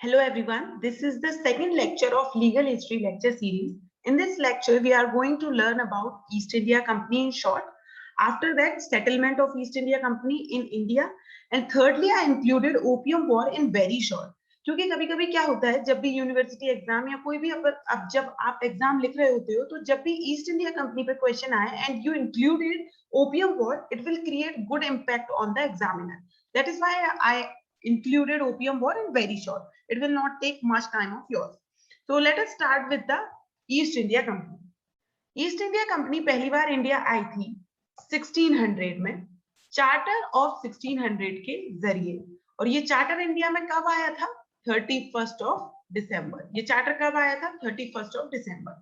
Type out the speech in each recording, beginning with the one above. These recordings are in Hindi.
Hello everyone, this is the second lecture of Legal History lecture series. In this lecture, we are going to learn about East India Company in short. After that, settlement of East India Company in India. And thirdly, I included Opium War in very short. क्योंकि कभी कभी क्या होता है, जब भी यूनिवर्सिटी एग्जाम या कोई भी अब जब आप एग्जाम लिख रहे होते हो, तो जब भी ईस्ट इंडिया कंपनी पे क्वेश्चन आए and you included opium war, it will create good impact on the examiner. That is why I included opium war in very short. It will not take much time of yours. So let us start with the East India Company. East India Company पहली बार इंडिया आई थी 1600 में, चार्टर ऑफ 1600 के जरिए. और ये चार्टर इंडिया में कब आया था? 31st of December. ये चार्टर कब आया था? 31st of December.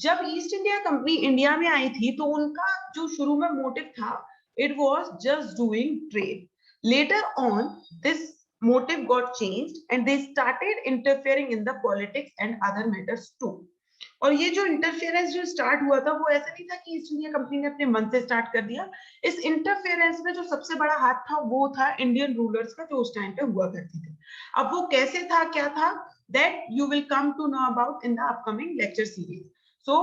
जब ईस्ट इंडिया कंपनी इंडिया में आई थी तो उनका जो शुरू में मोटिव था, it was just doing trade. Later on, this motive got changed and they started interfering in the politics and other matters too. और ये जो इंटरफेरेंस जो स्टार्ट हुआ था, वो ऐसा नहीं था कि ईस्ट इंडिया कंपनी ने अपने मन से स्टार्ट कर दिया. इस इंटरफेरेंस में जो सबसे बड़ा हाथ था, वो था इंडियन रूलर्स का, जो उस टाइम पे हुआ करती थे. अब वो कैसे था, क्या था, that you will come to know about in the upcoming lecture series. So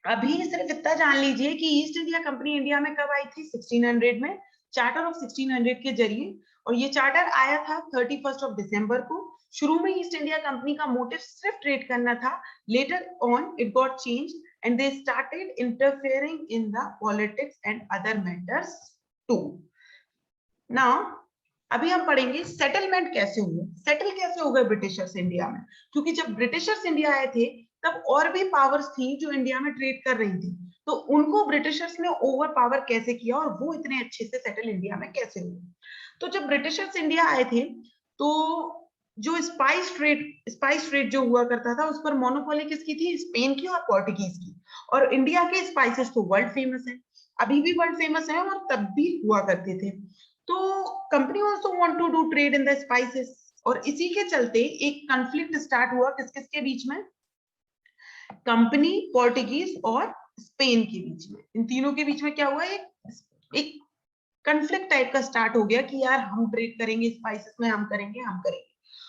अभी सिर्फ इतना जान लीजिए कि ईस्ट इंडिया कंपनी इंडिया में कब आई थी? 1600 में, चार्टर ऑफ 1600 के जरिए. और ये चार्टर आया था 31st ऑफ दिसंबर को. शुरू में ईस्ट इंडिया कंपनी का मोटिव सिर्फ ट्रेड करना था. Later on it got change and they started interfering in the politics and other matters too. Now अभी हम पढ़ेंगे सेटलमेंट कैसे हुए. सेटल कैसे हो गए ब्रिटिशर्स इंडिया में? क्योंकि जब ब्रिटिशर्स इंडिया आए थे, तब और भी पावर्स थी जो इंडिया में ट्रेड कर रही थी. तो उनको ब्रिटिशर्स ने ओवर पावर कैसे किया और वो इतने अच्छे से सेटल इंडिया में कैसे हुए? तो जब ब्रिटिशर्स इंडिया आए थे, तो जो स्पाइस ट्रेड जो हुआ करता था, उस पर मोनोपोली किसकी थी? स्पेन की और पोर्टुगीज की. और इंडिया के स्पाइसेस तो वर्ल्ड फेमस है, अभी भी वर्ल्ड फेमस है, और तब भी हुआ करते थे. तो company also want to do trade in the spices. और इसी के चलते एक कॉन्फ्लिक्ट स्टार्ट हुआ किस किस के बीच में? कंपनी, पोर्टुगीज और स्पेन के बीच में. इन तीनों के बीच में क्या हुआ? एक कॉन्फ्लिक्ट टाइप का स्टार्ट हो गया कि यार हम ट्रेड करेंगे स्पाइसेस में, हम करेंगे.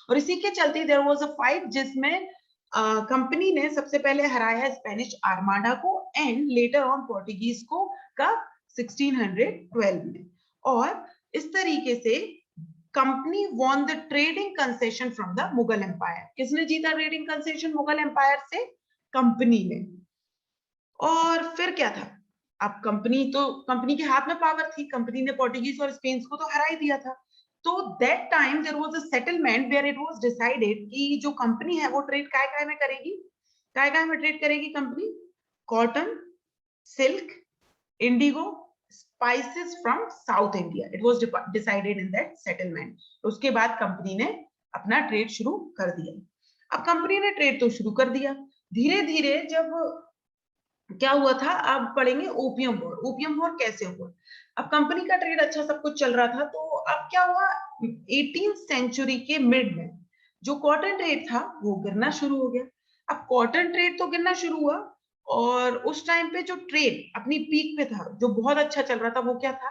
और इसी के चलते देयर वाज अ फाइट, जिसमें कंपनी ने सबसे पहले हराया स्पेनिश आर्माडा को एंड लेटर ऑन पोर्टुगीज को कब? 1612 में. और इस तरीके से company won the trading concession from the Mughal Empire. किसने जीता ट्रेडिंग कंसेशन मुगल एम्पायर से? कंपनी ने. और फिर क्या था? अब कंपनी के हाथ में पावर थी. कंपनी ने पोर्टुगीज और स्पेन को तो हरा ही दिया था. तो that time there was a settlement where it was decided कि जो कंपनी है वो ट्रेड काय में करेगी. काय में ट्रेड करेगी company? Cotton, silk, Indigo, spices from south India. It was decided in that settlement. उसके बाद कंपनी ने अपना ट्रेड शुरू कर दिया. अब कंपनी ने ट्रेड तो शुरू कर दिया. धीरे धीरे जब क्या हुआ था, अब पढ़ेंगे ओपियम वॉर. ओपियम वॉर कैसे हुआ? अब कंपनी का ट्रेड अच्छा सब कुछ चल रहा था, तो अब क्या हुआ? 18th सेंचुरी के मिड में जो कॉटन ट्रेड था वो गिरना शुरू हो गया. अब कॉटन ट्रेड तो गिरना शुरू हुआ, और उस टाइम पे जो ट्रेड अपनी पीक पे था, जो बहुत अच्छा चल रहा था, वो क्या था?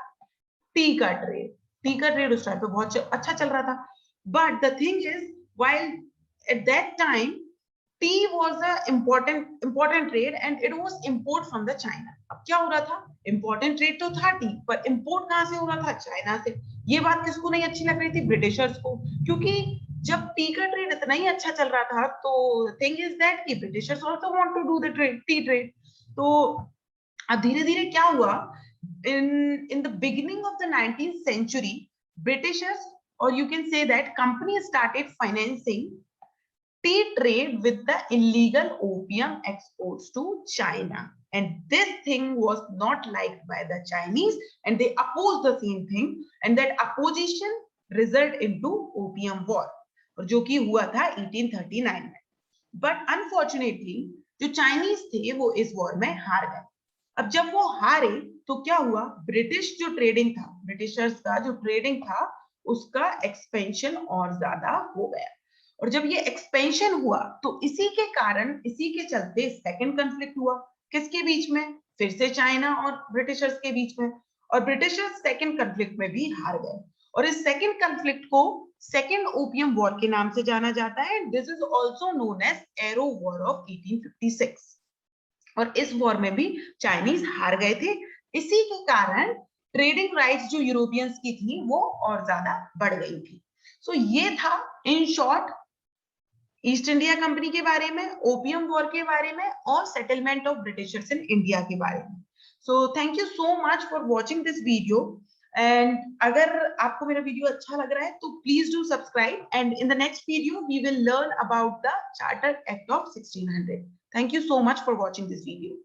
टी का ट्रेड. टी का ट्रेड उस टाइम पे बहुत अच्छा चल रहा था. But the thing is, while at that time tea was a important trade and it was import from the China. अब क्या हो रहा था? important trade तो था टी, पर import कहां से हो रहा था? चाइना से. ये बात किसको नहीं अच्छी लग रही थी? ब्रिटिशर्स को. क्योंकि जब टी का ट्रेड इतना ही अच्छा चल रहा था, तो थिंग इज दैट कि Britishers also want to do the trade, tea trade. तो अब धीरे धीरे क्या हुआ? in the beginning of the 19th century, Britishers, or you can say that company started financing tea trade with the illegal opium exports to China. And this thing was not liked by the Chinese and they opposed the same thing, and that opposition result into opium war, और जो कि हुआ था 1839 में. But unfortunately जो चाइनीज थे वो इस वॉर में हार गए. अब जब वो हारे तो क्या हुआ? ब्रिटिश जो ट्रेडिंग था, ब्रिटिशर्स का जो ट्रेडिंग था, उसका एक्सपेंशन और ज्यादा हो गया. और जब ये एक्सपेंशन हुआ तो इसी के कारण, इसी के चलते सेकंड कॉन्फ्लिक्ट हुआ. किसके बीच में? फिर से चाइना और ब्रिटिशर्स के बीच में. और ब्रिटिशर्स सेकंड कॉन्फ्लिक्ट में भी हार गए. और इस सेकंड कॉन्फ्लिक्ट को सेकेंड ओपियम वॉर के नाम से जाना जाता है। This is also known as Arrow War of 1856। और इस वॉर में भी चाइनीज हार गए थे। इसी के कारण ट्रेडिंग राइट्स जो यूरोपियंस की थी वो और ज्यादा बढ़ गई थी। सो ये था in short East India Company के बारे में, ओपियम वॉर के बारे में और settlement of Britishers in India के बारे में। So thank you so much for watching this video. And अगर आपको मेरा वीडियो अच्छा लग रहा है तो please do subscribe, and in the next video we will learn about the Charter Act of 1600। Thank you so much for watching this video.